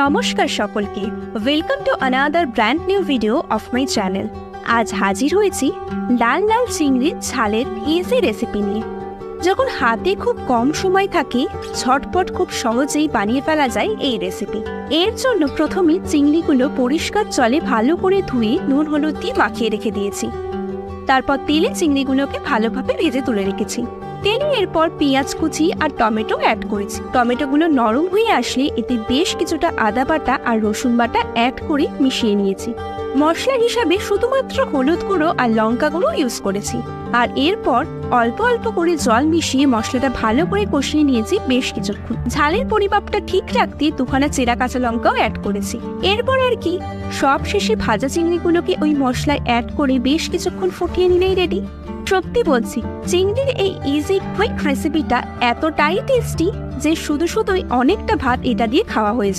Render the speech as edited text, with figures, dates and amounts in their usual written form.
নমস্কার সকলকে, welcome to another brand new video of my channel. আজ হাজির হয়েছি লাল লাল চিংড়ির ঝালের ইজি রেসিপি নিয়ে। যখন হাতে খুব কম সময় থাকে, ঝটপট খুব সহজেই বানিয়ে ফেলা যায় এই রেসিপি। এর জন্য প্রথমে চিংড়িগুলো পরিষ্কার জলে ভালো করে ধুয়ে নুন হলুদ দিয়ে মাখিয়ে রেখে দিয়েছি। তারপর তেলে চিংড়িগুলোকে ভালোভাবে ভেজে তুলে রেখেছি। তেলে এরপর পেঁয়াজ কুচি আর টমেটো অ্যাড করেছি। টমেটোগুলো নরম হয়ে আসলে এতে বেশ কিছুটা আদা বাটা আর রসুন বাটা অ্যাড করে মিশিয়ে নিয়েছি। মশলা হিসাবে শুধুমাত্র হলুদ গুঁড়ো আর লঙ্কা গুঁড়ো ইউজ করেছি। আর এরপর অল্প অল্প করে জল মিশিয়ে মশলাটা ভালো করে কষিয়ে নিয়েছি বেশ কিছুক্ষণ। ঝালের পরিমাপটা ঠিক রাখতে দুখানা চেরা কাঁচা লঙ্কাও অ্যাড করেছি। এরপর আর কি, সব শেষে ভাজা চিংড়িগুলোকে ওই মশলায় অ্যাড করে বেশ কিছুক্ষণ ফুটিয়ে নিলেই রেডি। সত্যি বলছি, চিংড়ির এই ইজি কুইক রেসিপিটা এতটাই টেস্টি যে শুধুই অনেকটা ভাত এটা দিয়ে খাওয়া হয়ে যায়।